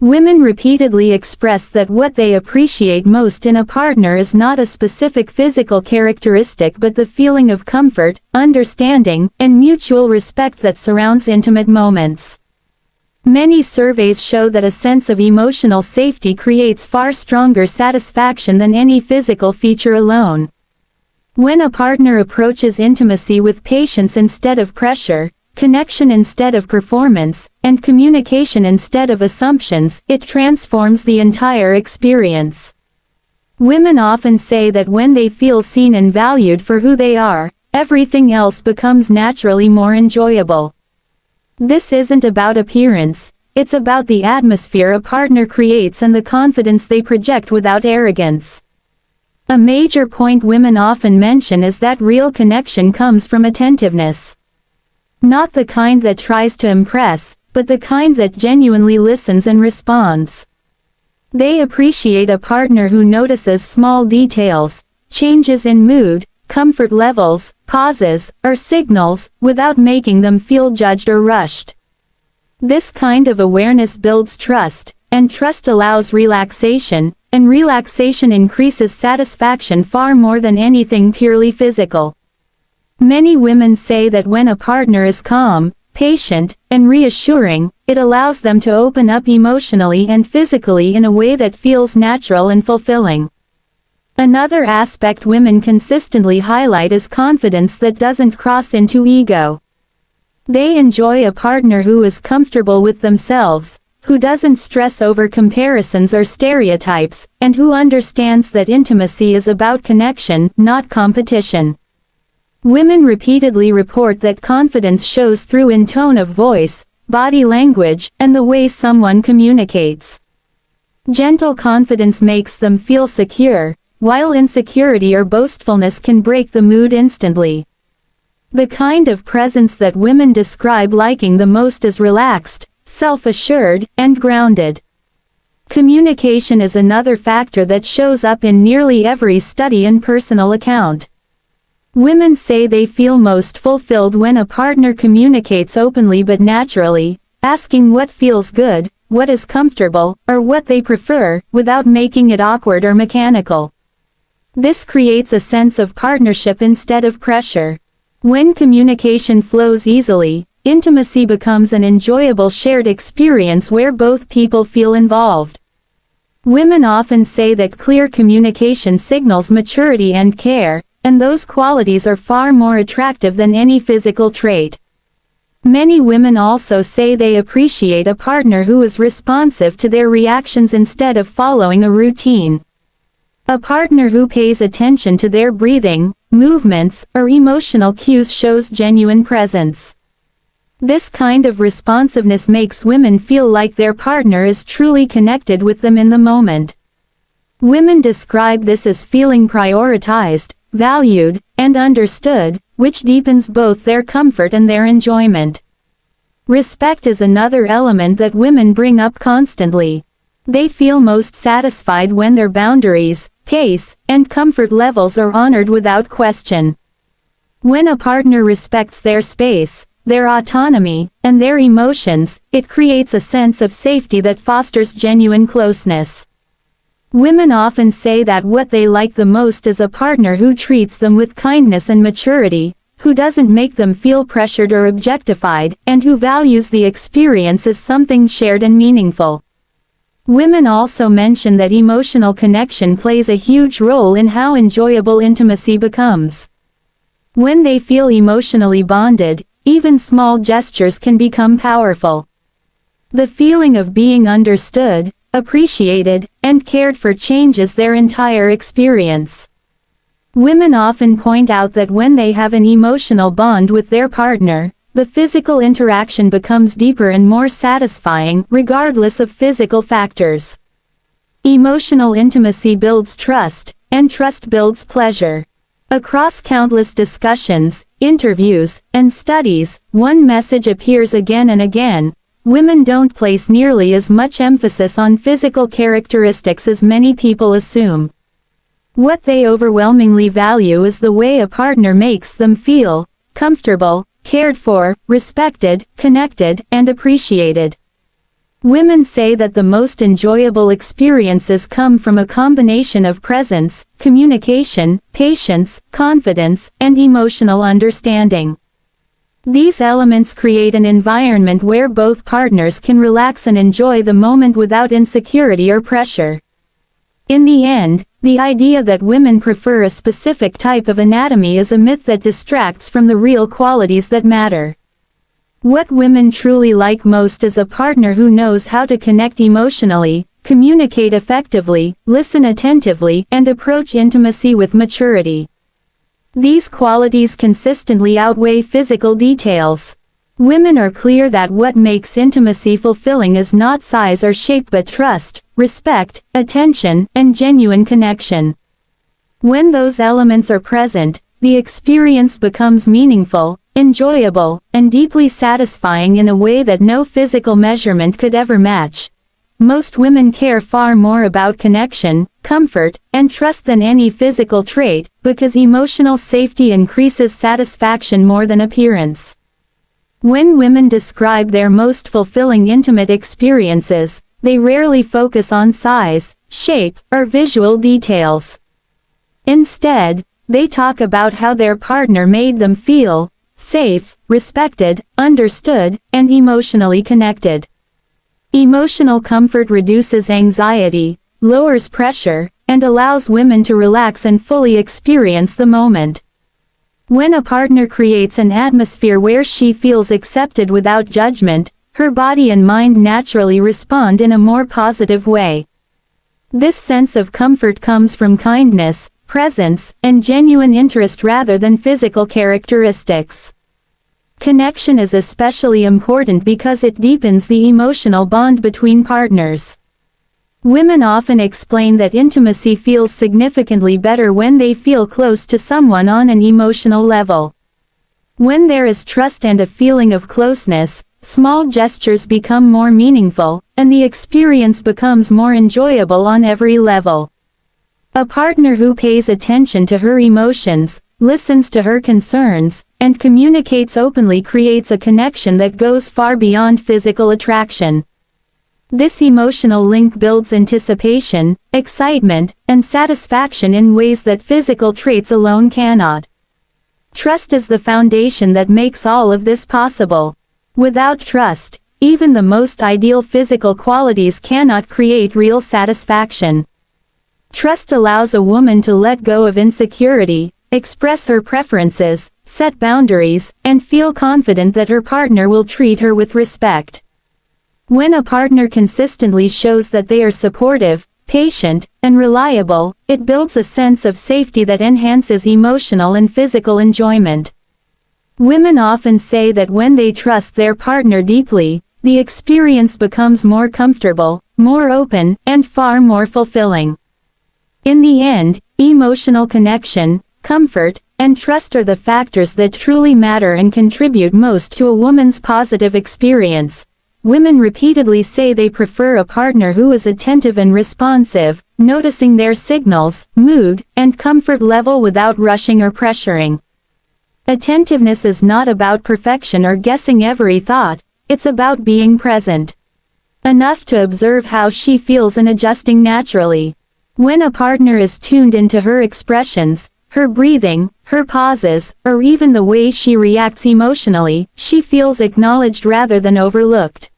Women repeatedly express that what they appreciate most in a partner is not a specific physical characteristic but the feeling of comfort, understanding, and mutual respect that surrounds intimate moments. Many surveys show that a sense of emotional safety creates far stronger satisfaction than any physical feature alone. When a partner approaches intimacy with patience instead of pressure, connection instead of performance, and communication instead of assumptions, it transforms the entire experience. Women often say that when they feel seen and valued for who they are, everything else becomes naturally more enjoyable. This isn't about appearance, it's about the atmosphere a partner creates and the confidence they project without arrogance. A major point women often mention is that real connection comes from attentiveness. Not the kind that tries to impress, but the kind that genuinely listens and responds. They appreciate a partner who notices small details, changes in mood, comfort levels, pauses, or signals, without making them feel judged or rushed. This kind of awareness builds trust, and trust allows relaxation, and relaxation increases satisfaction far more than anything purely physical. Many women say that when a partner is calm, patient, and reassuring, it allows them to open up emotionally and physically in a way that feels natural and fulfilling. Another aspect women consistently highlight is confidence that doesn't cross into ego. They enjoy a partner who is comfortable with themselves, who doesn't stress over comparisons or stereotypes, and who understands that intimacy is about connection, not competition. Women repeatedly report that confidence shows through in tone of voice, body language, and the way someone communicates. Gentle confidence makes them feel secure, while insecurity or boastfulness can break the mood instantly. The kind of presence that women describe liking the most is relaxed, self-assured, and grounded. Communication is another factor that shows up in nearly every study and personal account. Women say they feel most fulfilled when a partner communicates openly but naturally, asking what feels good, what is comfortable, or what they prefer, without making it awkward or mechanical. This creates a sense of partnership instead of pressure. When communication flows easily, intimacy becomes an enjoyable shared experience where both people feel involved. Women often say that clear communication signals maturity and care, and those qualities are far more attractive than any physical trait. Many women also say they appreciate a partner who is responsive to their reactions instead of following a routine. A partner who pays attention to their breathing, movements, or emotional cues shows genuine presence. This kind of responsiveness makes women feel like their partner is truly connected with them in the moment. Women describe this as feeling prioritized, valued, and understood, which deepens both their comfort and their enjoyment. Respect is another element that women bring up constantly. They feel most satisfied when their boundaries, pace, and comfort levels are honored without question. When a partner respects their space, their autonomy, and their emotions, it creates a sense of safety that fosters genuine closeness. Women often say that what they like the most is a partner who treats them with kindness and maturity, who doesn't make them feel pressured or objectified, and who values the experience as something shared and meaningful. Women also mention that emotional connection plays a huge role in how enjoyable intimacy becomes. When they feel emotionally bonded, even small gestures can become powerful. The feeling of being understood, appreciated, and cared for changes their entire experience. Women often point out that when they have an emotional bond with their partner, the physical interaction becomes deeper and more satisfying, regardless of physical factors. Emotional intimacy builds trust, and trust builds pleasure. Across countless discussions, interviews, and studies, one message appears again and again: women don't place nearly as much emphasis on physical characteristics as many people assume. What they overwhelmingly value is the way a partner makes them feel comfortable, cared for, respected, connected, and appreciated. Women say that the most enjoyable experiences come from a combination of presence, communication, patience, confidence, and emotional understanding. These elements create an environment where both partners can relax and enjoy the moment without insecurity or pressure. In the end, the idea that women prefer a specific type of anatomy is a myth that distracts from the real qualities that matter. What women truly like most is a partner who knows how to connect emotionally, communicate effectively, listen attentively, and approach intimacy with maturity. These qualities consistently outweigh physical details. Women are clear that what makes intimacy fulfilling is not size or shape but trust, respect, attention, and genuine connection. When those elements are present, the experience becomes meaningful, enjoyable, and deeply satisfying in a way that no physical measurement could ever match. Most women care far more about connection, comfort, and trust than any physical trait, because emotional safety increases satisfaction more than appearance. When women describe their most fulfilling intimate experiences, they rarely focus on size, shape, or visual details. Instead, they talk about how their partner made them feel safe, respected, understood, and emotionally connected. Emotional comfort reduces anxiety, lowers pressure, and allows women to relax and fully experience the moment. When a partner creates an atmosphere where she feels accepted without judgment, her body and mind naturally respond in a more positive way. This sense of comfort comes from kindness, presence, and genuine interest rather than physical characteristics. Connection is especially important because it deepens the emotional bond between partners. Women often explain that intimacy feels significantly better when they feel close to someone on an emotional level. When there is trust and a feeling of closeness, small gestures become more meaningful, and the experience becomes more enjoyable on every level. A partner who pays attention to her emotions, listens to her concerns, and communicates openly creates a connection that goes far beyond physical attraction. This emotional link builds anticipation, excitement, and satisfaction in ways that physical traits alone cannot. Trust is the foundation that makes all of this possible. Without trust, even the most ideal physical qualities cannot create real satisfaction. Trust allows a woman to let go of insecurity, express her preferences, set boundaries, and feel confident that her partner will treat her with respect. When a partner consistently shows that they are supportive, patient, and reliable, it builds a sense of safety that enhances emotional and physical enjoyment. Women often say that when they trust their partner deeply, the experience becomes more comfortable, more open, and far more fulfilling. In the end, emotional connection, comfort, and trust are the factors that truly matter and contribute most to a woman's positive experience. Women repeatedly say they prefer a partner who is attentive and responsive, noticing their signals, mood, and comfort level without rushing or pressuring. Attentiveness is not about perfection or guessing every thought, it's about being present. Enough to observe how she feels and adjusting naturally. When a partner is tuned into her expressions, her breathing, her pauses, or even the way she reacts emotionally, she feels acknowledged rather than overlooked.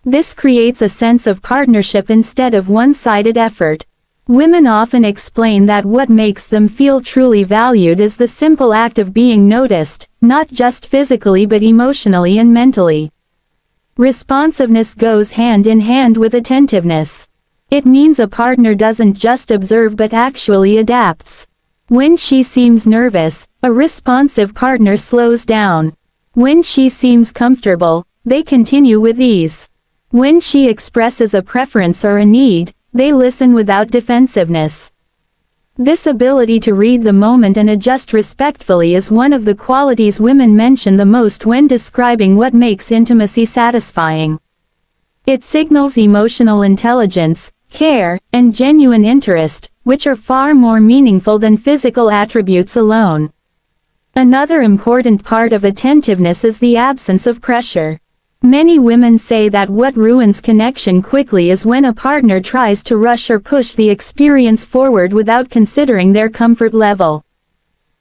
This creates a sense of partnership instead of one-sided effort. Women often explain that what makes them feel truly valued is the simple act of being noticed, not just physically but emotionally and mentally. Responsiveness goes hand in hand with attentiveness. It means a partner doesn't just observe but actually adapts. When she seems nervous, a responsive partner slows down. When she seems comfortable, they continue with ease. When she expresses a preference or a need, they listen without defensiveness. This ability to read the moment and adjust respectfully is one of the qualities women mention the most when describing what makes intimacy satisfying. It signals emotional intelligence, care, and genuine interest, which are far more meaningful than physical attributes alone. Another important part of attentiveness is the absence of pressure. Many women say that what ruins connection quickly is when a partner tries to rush or push the experience forward without considering their comfort level.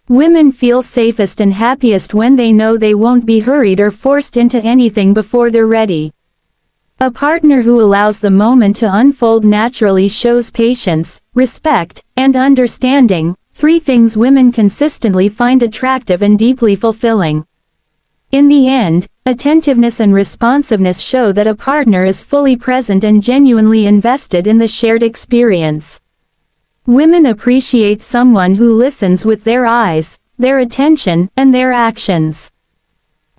Women feel safest and happiest when they know they won't be hurried or forced into anything before they're ready. A partner who allows the moment to unfold naturally shows patience, respect, and understanding, 3 things women consistently find attractive and deeply fulfilling. In the end, attentiveness and responsiveness show that a partner is fully present and genuinely invested in the shared experience. Women appreciate someone who listens with their eyes, their attention, and their actions.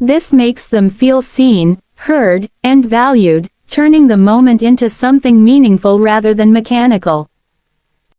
This makes them feel seen, heard, and valued, turning the moment into something meaningful rather than mechanical.